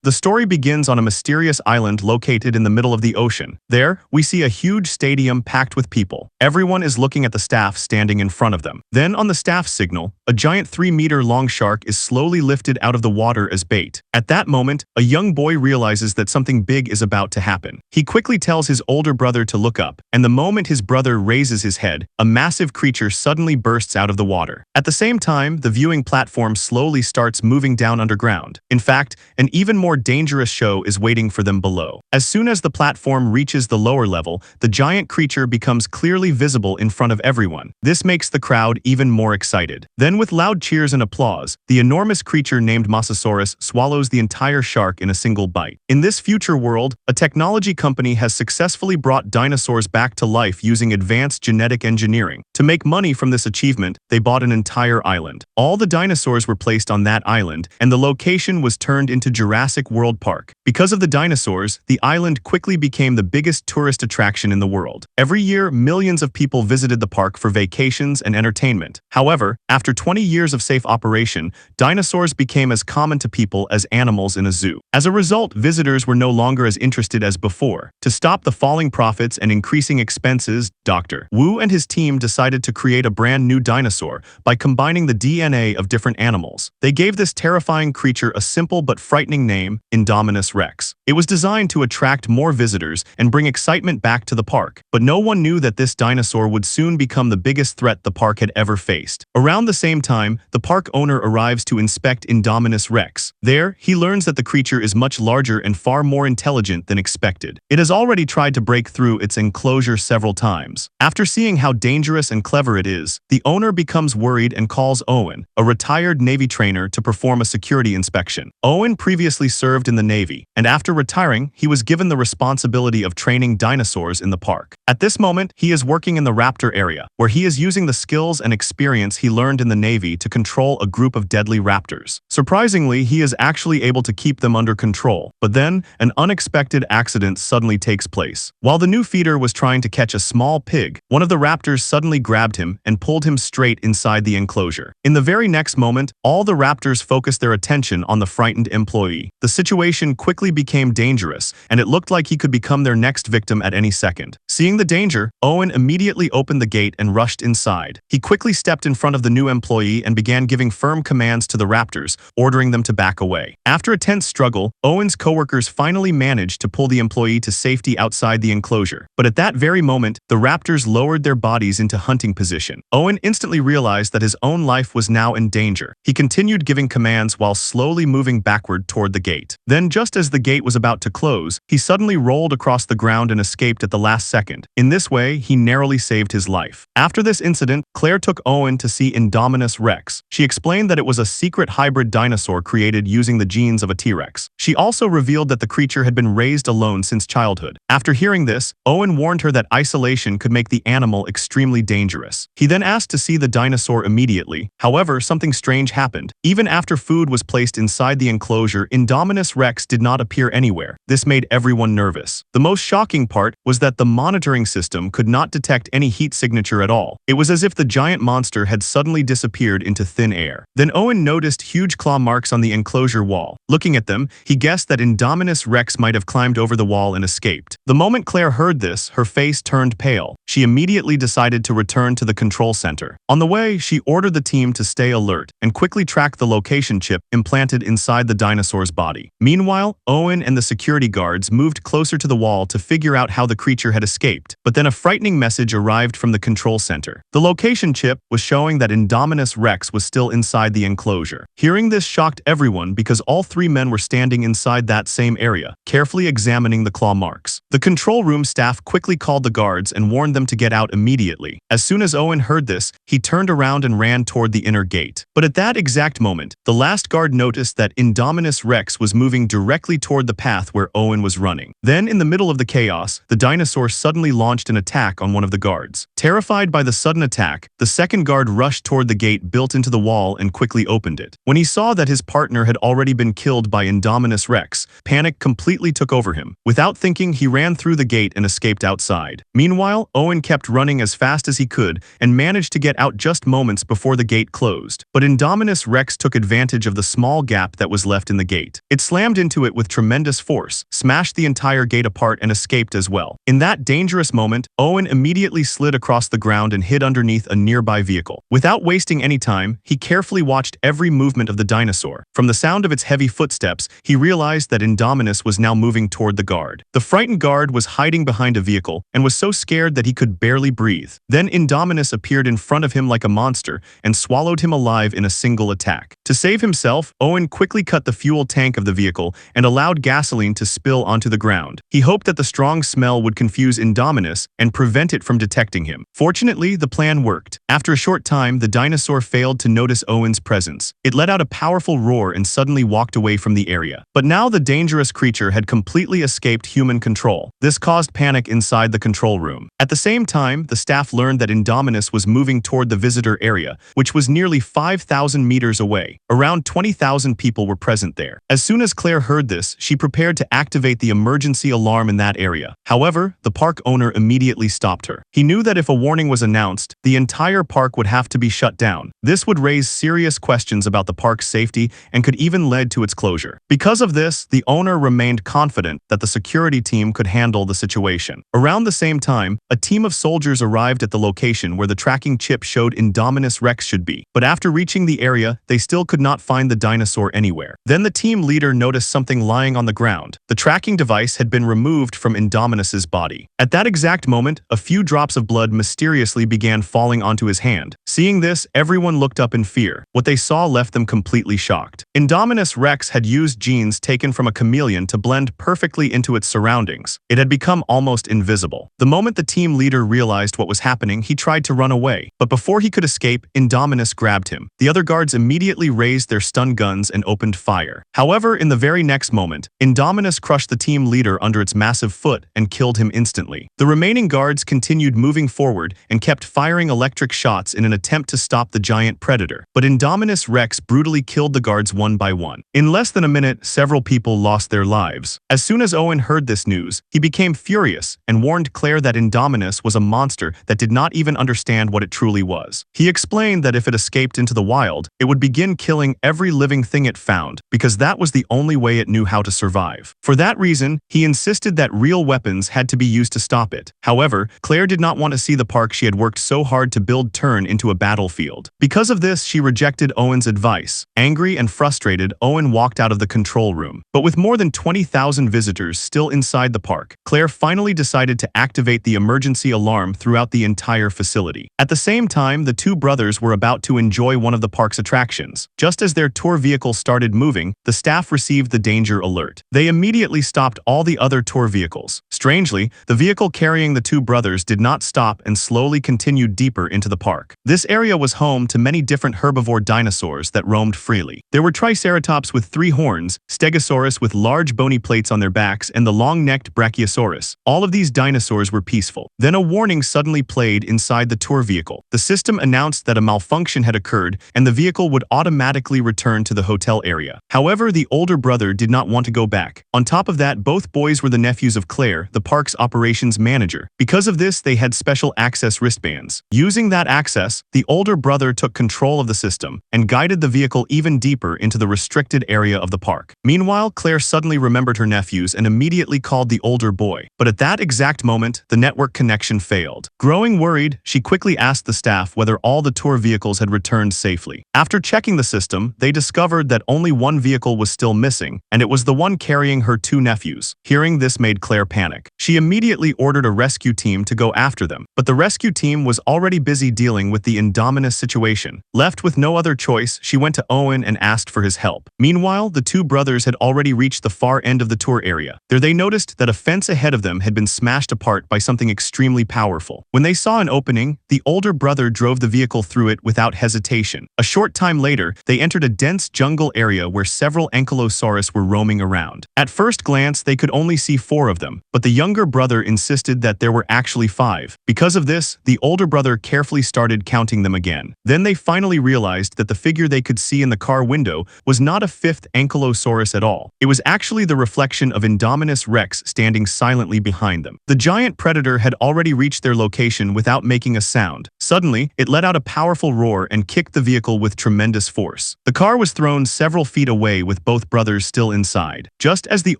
The story begins on a mysterious island located in the middle of the ocean. There, we see a huge stadium packed with people. Everyone is looking at the staff standing in front of them. Then, on the staff's signal, a giant 3-meter-long shark is slowly lifted out of the water as bait. At that moment, a young boy realizes that something big is about to happen. He quickly tells his older brother to look up, and the moment his brother raises his head, a massive creature suddenly bursts out of the water. At the same time, the viewing platform slowly starts moving down underground. In fact, an even more dangerous show is waiting for them below. As soon as the platform reaches the lower level, the giant creature becomes clearly visible in front of everyone. This makes the crowd even more excited. Then, with loud cheers and applause, the enormous creature named Mosasaurus swallows the entire shark in a single bite. In this future world, a technology company has successfully brought dinosaurs back to life using advanced genetic engineering. To make money from this achievement, they bought an entire island. All the dinosaurs were placed on that island, and the location was turned into Jurassic World Park. Because of the dinosaurs, the island quickly became the biggest tourist attraction in the world. Every year, millions of people visited the park for vacations and entertainment. However, after 20 years of safe operation, dinosaurs became as common to people as animals in a zoo. As a result, visitors were no longer as interested as before. To stop the falling profits and increasing expenses, Dr. Wu and his team decided to create a brand new dinosaur by combining the DNA of different animals. They gave this terrifying creature a simple but frightening name, Indominus Rex. It was designed to attract more visitors and bring excitement back to the park, but no one knew that this dinosaur would soon become the biggest threat the park had ever faced. Around the same time, the park owner arrives to inspect Indominus Rex. There, he learns that the creature is much larger and far more intelligent than expected. It has already tried to break through its enclosure several times. After seeing how dangerous and clever it is, the owner becomes worried and calls Owen, a retired Navy trainer, to perform a security inspection. Owen previously served in the Navy, and after retiring, he was given the responsibility of training dinosaurs in the park. At this moment, he is working in the Raptor area, where he is using the skills and experience he learned in the Navy to control a group of deadly raptors. Surprisingly, he is actually able to keep them under control, but then, an unexpected accident suddenly takes place. While the new feeder was trying to catch a small pig, one of the raptors suddenly grabbed him and pulled him straight inside the enclosure. In the very next moment, all the raptors focused their attention on the frightened employee. The situation quickly became dangerous, and it looked like he could become their next victim at any second. Seeing the danger, Owen immediately opened the gate and rushed inside. He quickly stepped in front of the new employee and began giving firm commands to the raptors, ordering them to back away. After a tense struggle, Owen's coworkers finally managed to pull the employee to safety outside the enclosure. But at that very moment, the raptors lowered their bodies into hunting position. Owen instantly realized that his own life was now in danger. He continued giving commands while slowly moving backward toward the gate. Then, just as the gate was about to close, he suddenly rolled across the ground and escaped at the last second. In this way, he narrowly saved his life. After this incident, Claire took Owen to see Indominus Rex. She explained that it was a secret hybrid dinosaur created using the genes of a T-Rex. She also revealed that the creature had been raised alone since childhood. After hearing this, Owen warned her that isolation could make the animal extremely dangerous. He then asked to see the dinosaur immediately. However, something strange happened. Even after food was placed inside the enclosure, Indominus Rex did not appear anywhere. This made everyone nervous. The most shocking part was that the monitoring system could not detect any heat signature at all. It was as if the giant monster had suddenly disappeared into thin air. Then Owen noticed huge claw marks on the enclosure wall. Looking at them, he guessed that Indominus Rex might have climbed over the wall and escaped. The moment Claire heard this, her face turned pale. She immediately decided to return to the control center. On the way, she ordered the team to stay alert and quickly track the location chip implanted inside the dinosaur's body. Meanwhile, Owen and the security guards moved closer to the wall to figure out how the creature had escaped. But then a frightening message arrived from the control center. The location chip was showing that Indominus Rex was still inside the enclosure. Hearing this shocked everyone because all three men were standing inside that same area, carefully examining the claw marks. The control room staff quickly called the guards and warned them to get out immediately. As soon as Owen heard this, he turned around and ran toward the inner gate. But at that exact moment, the last guard noticed that Indominus Rex was moving directly toward the path where Owen was running. Then, in the middle of the chaos, the dinosaur suddenly launched an attack on one of the guards. Terrified by the sudden attack, the second guard rushed toward the gate built into the wall and quickly opened it. When he saw that his partner had already been killed by Indominus Rex, panic completely took over him. Without thinking, he ran ran through the gate and escaped outside. Meanwhile, Owen kept running as fast as he could and managed to get out just moments before the gate closed. But Indominus Rex took advantage of the small gap that was left in the gate. It slammed into it with tremendous force, smashed the entire gate apart and escaped as well. In that dangerous moment, Owen immediately slid across the ground and hid underneath a nearby vehicle. Without wasting any time, he carefully watched every movement of the dinosaur. From the sound of its heavy footsteps, he realized that Indominus was now moving toward the guard. The frightened guard was hiding behind a vehicle and was so scared that he could barely breathe. Then Indominus appeared in front of him like a monster and swallowed him alive in a single attack. To save himself, Owen quickly cut the fuel tank of the vehicle and allowed gasoline to spill onto the ground. He hoped that the strong smell would confuse Indominus and prevent it from detecting him. Fortunately, the plan worked. After a short time, the dinosaur failed to notice Owen's presence. It let out a powerful roar and suddenly walked away from the area. But now the dangerous creature had completely escaped human control. This caused panic inside the control room. At the same time, the staff learned that Indominus was moving toward the visitor area, which was nearly 5,000 meters away. Around 20,000 people were present there. As soon as Claire heard this, she prepared to activate the emergency alarm in that area. However, the park owner immediately stopped her. He knew that if a warning was announced, the entire park would have to be shut down. This would raise serious questions about the park's safety and could even lead to its closure. Because of this, the owner remained confident that the security team could handle the situation. Around the same time, a team of soldiers arrived at the location where the tracking chip showed Indominus Rex should be. But after reaching the area, they still could not find the dinosaur anywhere. Then the team leader noticed something lying on the ground. The tracking device had been removed from Indominus's body. At that exact moment, a few drops of blood mysteriously began falling onto his hand. Seeing this, everyone looked up in fear. What they saw left them completely shocked. Indominus Rex had used genes taken from a chameleon to blend perfectly into its surroundings. It had become almost invisible. The moment the team leader realized what was happening, he tried to run away. But before he could escape, Indominus grabbed him. The other guards immediately raised their stun guns and opened fire. However, in the very next moment, Indominus crushed the team leader under its massive foot and killed him instantly. The remaining guards continued moving forward and kept firing electric shots in an attempt to stop the giant predator. But Indominus Rex brutally killed the guards one by one. In less than a minute, several people lost their lives. As soon as Owen heard this news, he became furious and warned Claire that Indominus was a monster that did not even understand what it truly was. He explained that if it escaped into the wild, it would begin killing every living thing it found, because that was the only way it knew how to survive. For that reason, he insisted that real weapons had to be used to stop it. However, Claire did not want to see the park she had worked so hard to build turn into a battlefield. Because of this, she rejected Owen's advice. Angry and frustrated, Owen walked out of the control room. But with more than 20,000 visitors still inside the park, Claire finally decided to activate the emergency alarm throughout the entire facility. At the same time, the two brothers were about to enjoy one of the park's attractions. Just as their tour vehicle started moving, the staff received the danger alert. They immediately stopped all the other tour vehicles. Strangely, the vehicle carrying the two brothers did not stop and slowly continued deeper into the park. This area was home to many different herbivore dinosaurs that roamed freely. There were Triceratops with 3 horns, Stegosaurus with large bony plates on their backs, and the long-necked Brachiosaurus. All of these dinosaurs were peaceful. Then a warning suddenly played inside the tour vehicle. The system announced that a malfunction had occurred and the vehicle would automatically return to the hotel area. However, the older brother did not want to go back. On top of that, both boys were the nephews of Claire, the park's operations manager. Because of this, they had special access wristbands. Using that access, the older brother took control of the system and guided the vehicle even deeper into the restricted area of the park. Meanwhile, Claire suddenly remembered her nephews and immediately called the older boy. But at that exact moment, the network connection failed. Growing worried, she quickly asked the staff whether all the tour vehicles had returned safely. After checking the system, they discovered that only one vehicle was still missing, and it was the one carrying her 2 nephews. Hearing this made Claire panic. She immediately ordered a rescue team to go after them, but the rescue team was already busy dealing with the Indominus situation. Left with no other choice, she went to Owen and asked for his help. Meanwhile, the 2 brothers had already reached the far end of the tour area. There they noticed that a fence ahead of them had been smashed apart by something extremely powerful. When they saw an opening, the older brother drove the vehicle through it without hesitation. A short time later, they entered a dense jungle area where several ankylosaurus were roaming around. At first glance, they could only see 4 of them, but the younger younger brother insisted that there were actually 5. Because of this, the older brother carefully started counting them again. Then they finally realized that the figure they could see in the car window was not a 5th ankylosaurus at all. It was actually the reflection of Indominus Rex standing silently behind them. The giant predator had already reached their location without making a sound. Suddenly, it let out a powerful roar and kicked the vehicle with tremendous force. The car was thrown several feet away with both brothers still inside. Just as the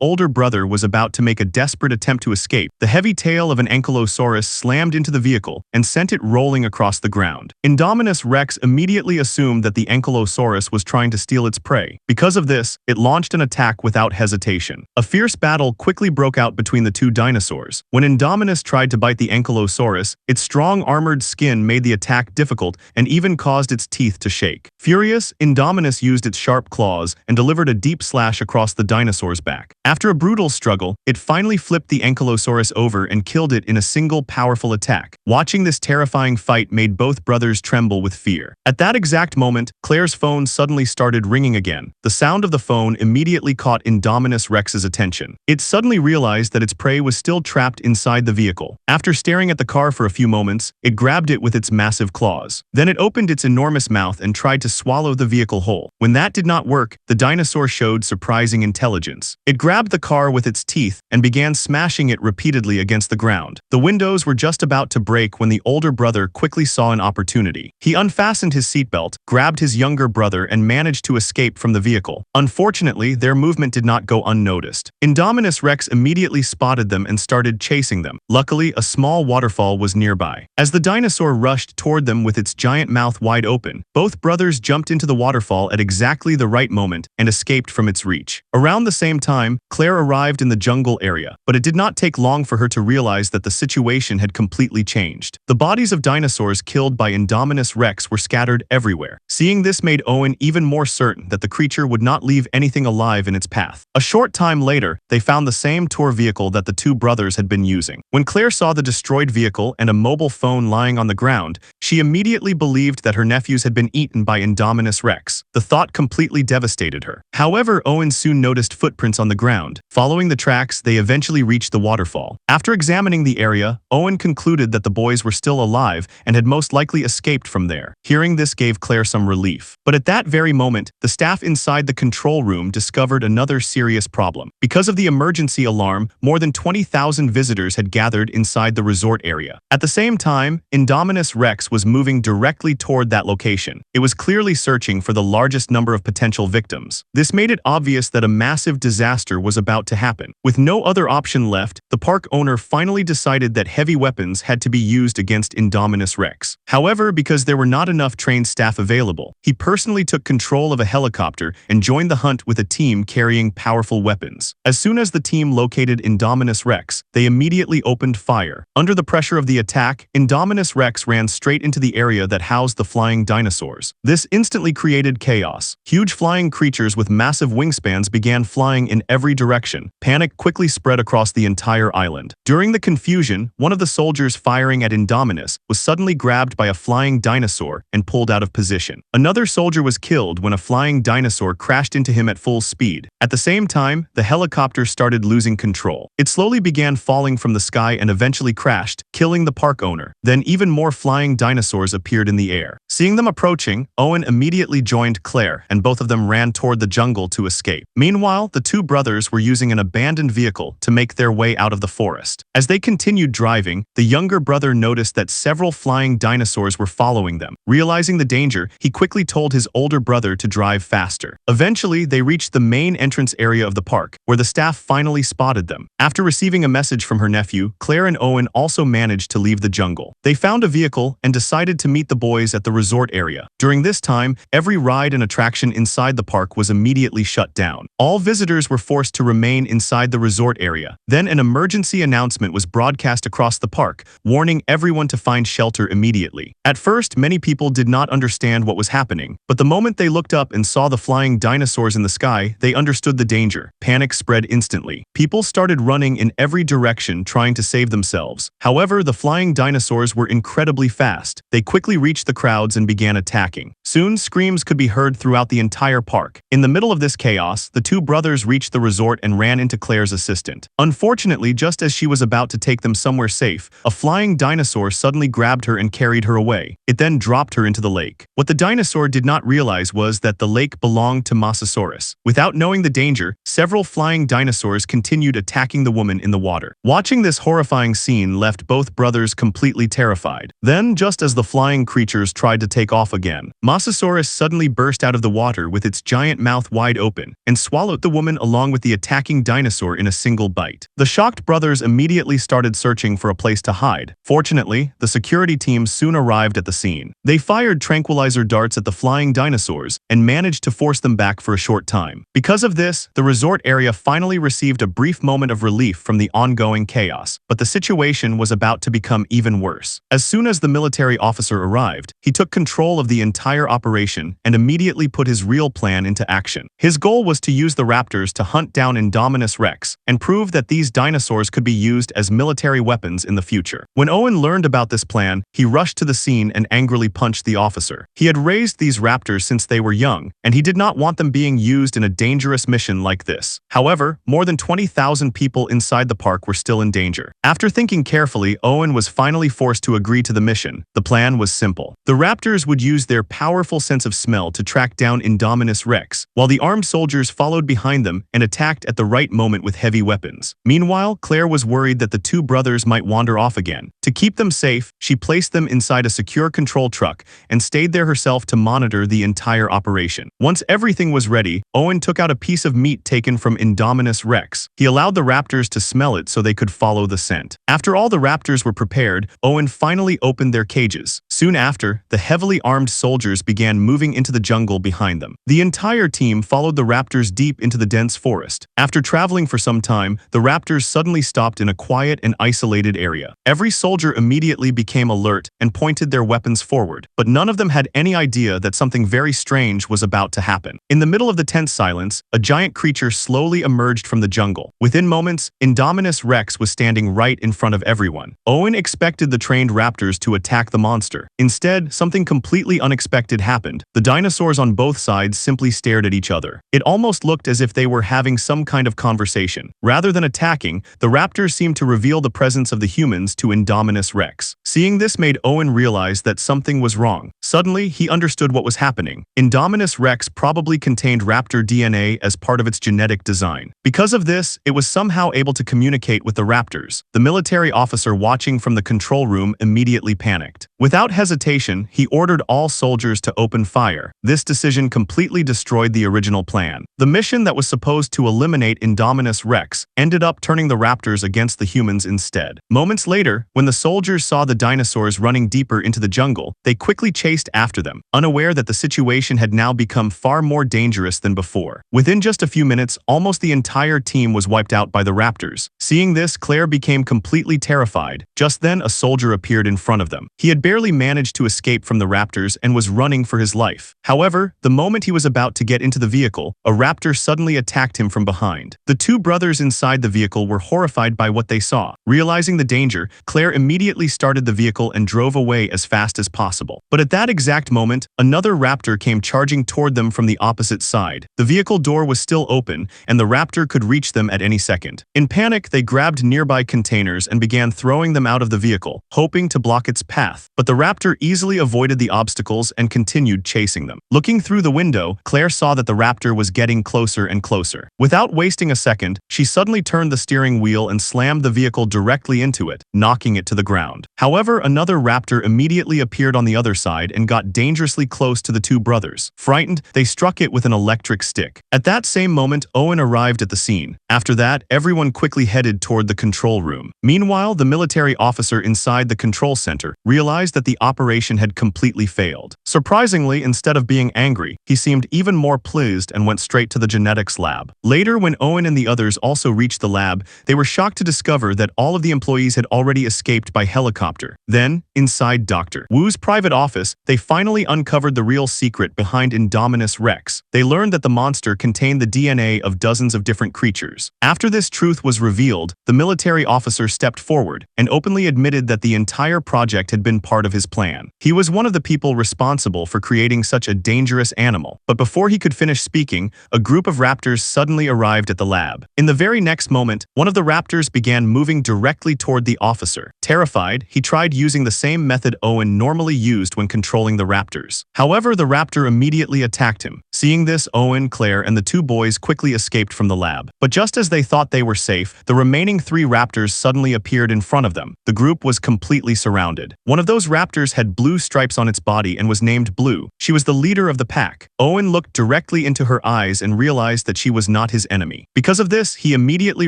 older brother was about to make a desperate attempt to escape, the heavy tail of an ankylosaurus slammed into the vehicle and sent it rolling across the ground. Indominus Rex immediately assumed that the ankylosaurus was trying to steal its prey. Because of this, it launched an attack without hesitation. A fierce battle quickly broke out between the two dinosaurs. When Indominus tried to bite the ankylosaurus, its strong armored skin made the attack difficult and even caused its teeth to shake. Furious, Indominus used its sharp claws and delivered a deep slash across the dinosaur's back. After a brutal struggle, it finally flipped the ankylosaurus over and killed it in a single powerful attack. Watching this terrifying fight made both brothers tremble with fear. At that exact moment, Claire's phone suddenly started ringing again. The sound of the phone immediately caught Indominus Rex's attention. It suddenly realized that its prey was still trapped inside the vehicle. After staring at the car for a few moments, it grabbed it with its massive claws. Then it opened its enormous mouth and tried to swallow the vehicle whole. When that did not work, the dinosaur showed surprising intelligence. It grabbed the car with its teeth and began smashing it repeatedly against the ground. The windows were just about to break when the older brother quickly saw an opportunity. He unfastened his seatbelt, grabbed his younger brother, and managed to escape from the vehicle. Unfortunately, their movement did not go unnoticed. Indominus Rex immediately spotted them and started chasing them. Luckily, a small waterfall was nearby. As the dinosaur rushed toward them with its giant mouth wide open, both brothers jumped into the waterfall at exactly the right moment and escaped from its reach. Around the same time, Claire arrived in the jungle area, but it did not take long for her to realize that the situation had completely changed. The bodies of dinosaurs killed by Indominus Rex were scattered everywhere. Seeing this made Owen even more certain that the creature would not leave anything alive in its path. A short time later, they found the same tour vehicle that the two brothers had been using. When Claire saw the destroyed vehicle and a mobile phone lying on the ground, she immediately believed that her nephews had been eaten by Indominus Rex. The thought completely devastated her. However, Owen soon noticed footprints on the ground. Following the tracks, they eventually reached the waterfall. After examining the area, Owen concluded that the boys were still alive and had most likely escaped from there. Hearing this gave Claire some relief. But at that very moment, the staff inside the control room discovered another serious problem. Because of the emergency alarm, more than 20,000 visitors had gathered inside the resort area. At the same time, Indominus Rex was moving directly toward that location. It was clearly searching for the largest number of potential victims. This made it obvious that a massive disaster was about to happen. With no other option left, the park owner finally decided that heavy weapons had to be used against Indominus Rex. However, because there were not enough trained staff available, he personally took control of a helicopter and joined the hunt with a team carrying powerful weapons. As soon as the team located Indominus Rex, they immediately opened fire. Under the pressure of the attack, Indominus Rex ran straight into the area that housed the flying dinosaurs. This instantly created chaos. Huge flying creatures with massive wingspans began flying in every direction. Panic quickly spread across the entire island. During the confusion, one of the soldiers firing at Indominus was suddenly grabbed by a flying dinosaur and pulled out of position. Another soldier was killed when a flying dinosaur crashed into him at full speed. At the same time, the helicopter started losing control. It slowly began falling from the sky and eventually crashed, killing the park owner. Then even more flying dinosaurs appeared in the air. Seeing them approaching, Owen immediately joined Claire, and both of them ran toward the jungle to escape. Meanwhile, the two brothers were using an abandoned vehicle to make their way out of the forest. As they continued driving, the younger brother noticed that several flying dinosaurs were following them. Realizing the danger, he quickly told his older brother to drive faster. Eventually, they reached the main entrance area of the park, where the staff finally spotted them. After receiving a message from her nephew, Claire and Owen also managed to leave the jungle. They found a vehicle and decided to meet the boys at the resort area. During this time, every ride and attraction inside the park was immediately shut down. All visitors were forced to remain inside the resort area. Then an emergency announcement was broadcast across the park, warning everyone to find shelter immediately. At first, many people did not understand what was happening, but the moment they looked up and saw the flying dinosaurs in the sky, they understood the danger. Panic spread instantly. People started running in every direction trying to save themselves. However, the flying dinosaurs were incredibly fast. They quickly reached the crowds and began attacking. Soon, screams could be heard throughout the entire park. In the middle of this chaos, the two brothers reached the resort and ran into Claire's assistant. Unfortunately, just as she was about to take them somewhere safe, a flying dinosaur suddenly grabbed her and carried her away. It then dropped her into the lake. What the dinosaur did not realize was that the lake belonged to Mosasaurus. Without knowing the danger, several flying dinosaurs continued attacking the woman in the water. Watching this horrifying scene left both brothers completely terrified. Then, just as the flying creatures tried to take off again, Mosasaurus suddenly burst out of the water with its giant mouth wide open and swallowed the woman along with the attacking dinosaur in a single bite. The shocked brothers immediately started searching for a place to hide. Fortunately, the security team soon arrived at the scene. They fired tranquilizer darts at the flying dinosaurs and managed to force them back for a short time. Because of this, the resort area finally received a brief moment of relief from the ongoing chaos, but the situation was about to become even worse. As soon as the military officer arrived, he took control of the entire operation and immediately put his real plan into action. His goal was to use the Raptors to hunt down Indominus Rex and prove that these dinosaurs could be used as military weapons in the future. When Owen learned about this plan, he rushed to the scene and angrily punched the officer. He had raised these Raptors since they were young, and he did not want them being used in a dangerous mission like this. However, more than 20,000 people inside the park were still in danger. After thinking carefully, Owen was finally forced to agree to the mission. The plan was simple. The Raptors would use their powerful sense of smell to track down Indominus Rex, while the armed soldiers followed behind them and attacked at the right moment with heavy weapons. Meanwhile, Claire was worried that the two brothers might wander off again. To keep them safe, she placed them inside a secure control truck and stayed there herself to monitor the entire operation. Once everything was ready, Owen took out a piece of meat taken from Indominus Rex. He allowed the Raptors to smell it so they could follow the scent. After all the Raptors were prepared, Owen finally opened their cages. Soon after, the heavily armed soldiers began moving into the jungle behind them. The entire team followed the Raptors deep into the dense forest. After traveling for some time, the Raptors suddenly stopped in a quiet and isolated area. Every soldier immediately became alert and pointed their weapons forward, but none of them had any idea that something very strange was about to happen. In the middle of the tense silence, a giant creature slowly emerged from the jungle. Within moments, Indominus Rex was standing right in front of everyone. Owen expected the trained Raptors to attack the monster. Instead, something completely unexpected happened. The dinosaurs on both sides simply stared at each other. It almost looked as if they were having some kind of conversation. Rather than attacking, the Raptors seemed to reveal the presence of the humans to Indominus Rex. Seeing this made Owen realize that something was wrong. Suddenly, he understood what was happening. Indominus Rex probably contained Raptor DNA as part of its genetic design. Because of this, it was somehow able to communicate with the Raptors. The military officer watching from the control room immediately panicked. Without hesitation, he ordered all soldiers to open fire. This decision completely destroyed the original plan. The mission that was supposed to eliminate Indominus Rex ended up turning the Raptors against the humans instead. Moments later, when the soldiers saw the dinosaurs running deeper into the jungle, they quickly chased after them, unaware that the situation had now become far more dangerous than before. Within just a few minutes, almost the entire team was wiped out by the Raptors. Seeing this, Claire became completely terrified. Just then, a soldier appeared in front of them. He had barely managed to escape from the Raptors and was running for his life. However, the moment he was about to get into the vehicle, a Raptor suddenly attacked him from behind. The two brothers inside the vehicle were horrified by what they saw. Realizing the danger, Claire immediately started the vehicle and drove away as fast as possible. But at that exact moment, another Raptor came charging toward them from the opposite side. The vehicle door was still open, and the Raptor could reach them at any second. In panic, they grabbed nearby containers and began throwing them out of the vehicle, hoping to block its path. But the Raptor easily avoided the obstacles and continued chasing them. Looking through the window, Claire saw that the Raptor was getting closer and closer. Without wasting a second, she suddenly turned the steering wheel and slammed the vehicle directly into it, knocking it to the ground. However, another Raptor immediately appeared on the other side and got dangerously close to the two brothers. Frightened, they struck it with an electric stick. At that same moment, Owen arrived at the scene. After that, everyone quickly headed toward the control room. Meanwhile, the military officer inside the control center realized that the operation had completely failed. Surprisingly, instead of being angry, he seemed even more pleased and went straight to the genetics lab. Later, when Owen and the others also reached the lab, they were shocked to discover that all of the employees had already escaped by helicopter. Then, inside Dr. Wu's private office, they finally uncovered the real secret behind Indominus Rex. They learned that the monster contained the DNA of dozens of different creatures. After this truth was revealed, the military officer stepped forward and openly admitted that the entire project had been part of his plan. He was one of the people responsible for creating such a dangerous animal. But before he could finish speaking, a group of raptors suddenly arrived at the lab. In the very next moment, one of the raptors began moving directly toward the officer. Terrified, he tried using the same method Owen normally used when controlling the raptors. However, the raptor immediately attacked him. Seeing this, Owen, Claire, and the two boys quickly escaped from the lab. But just as they thought they were safe, the remaining 3 raptors suddenly appeared in front of them. The group was completely surrounded. One of those raptors had blue stripes on its body and was named Blue. She was the leader of the pack. Owen looked directly into her eyes and realized that she was not his enemy. Because of this, he immediately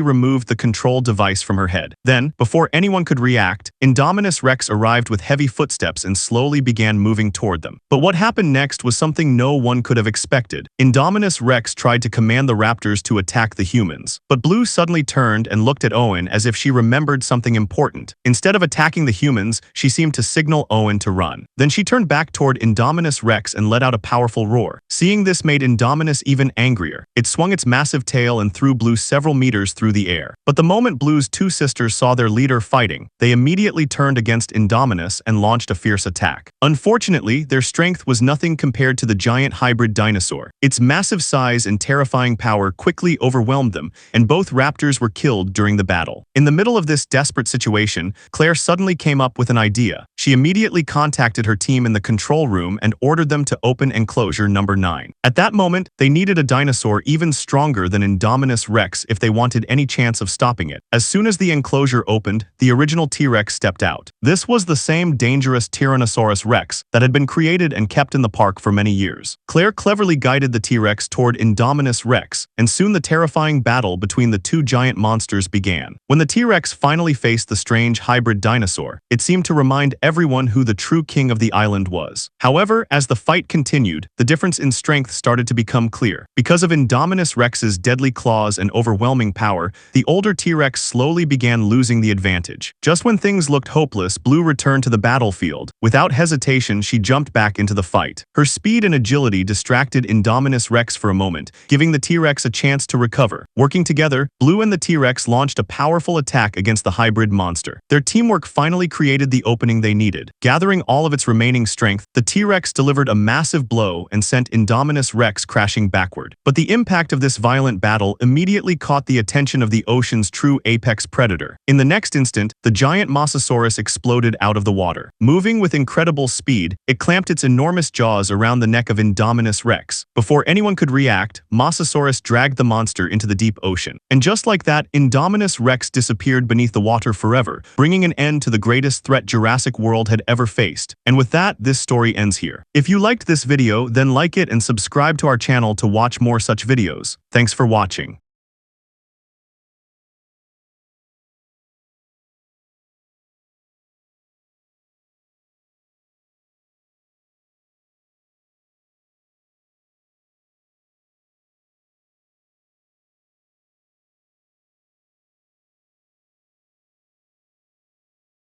removed the control device from her head. Then, before anyone could react, Indominus Rex arrived with heavy footsteps and slowly began moving toward them. But what happened next was something no one could have expected. Indominus Rex tried to command the raptors to attack the humans. But Blue suddenly turned and looked at Owen as if she remembered something important. Instead of attacking the humans, she seemed to signal Owen to run. Then she turned back toward Indominus Rex and let out a powerful roar. Seeing this made Indominus even angrier. It swung its massive tail and threw Blue several meters through the air. But the moment Blue's 2 sisters saw their leader fighting, they immediately turned against Indominus and launched a fierce attack. Unfortunately, their strength was nothing compared to the giant hybrid dinosaur. Its massive size and terrifying power quickly overwhelmed them, and both raptors were killed during the battle. In the middle of this desperate situation, Claire suddenly came up with an idea. She immediately contacted her team in the control room and ordered them to open enclosure number 9. At that moment, they needed a dinosaur even stronger than Indominus Rex if they wanted any chance of stopping it. As soon as the enclosure opened, the original T-Rex stepped out. This was the same dangerous Tyrannosaurus Rex that had been created and kept in the park for many years. Claire cleverly guided the T-Rex toward Indominus Rex, and soon the terrifying battle between the 2 giant monsters began. When the T-Rex finally faced the strange hybrid dinosaur, it seemed to remind everyone who the true king of the island was. However, as the fight continued, the difference in strength started to become clear. Because of Indominus Rex's deadly claws and overwhelming power, the older T-Rex slowly began losing the advantage. Just when things looked hopeless, Blue returned to the battlefield. Without hesitation, she jumped back into the fight. Her speed and agility distracted Indominus Rex for a moment, giving the T-Rex a chance to recover. Working together, Blue and the T-Rex launched a powerful attack against the hybrid monster. Their teamwork finally created the opening they needed. Gathering all of its remaining strength, the T-Rex delivered a massive blow and sent Indominus Rex crashing backward. But the impact of this violent battle immediately caught the attention of the ocean's true apex predator. In the next instant, the giant Mosasaurus exploded out of the water. Moving with incredible speed, it clamped its enormous jaws around the neck of Indominus Rex. Before anyone could react, Mosasaurus dragged the monster into the deep ocean. And just like that, Indominus Rex disappeared beneath the water forever, bringing an end to the greatest threat Jurassic World had ever faced. And with that, this story ends here. If you liked this video, then like it and subscribe to our channel to watch more such videos. Thanks for watching.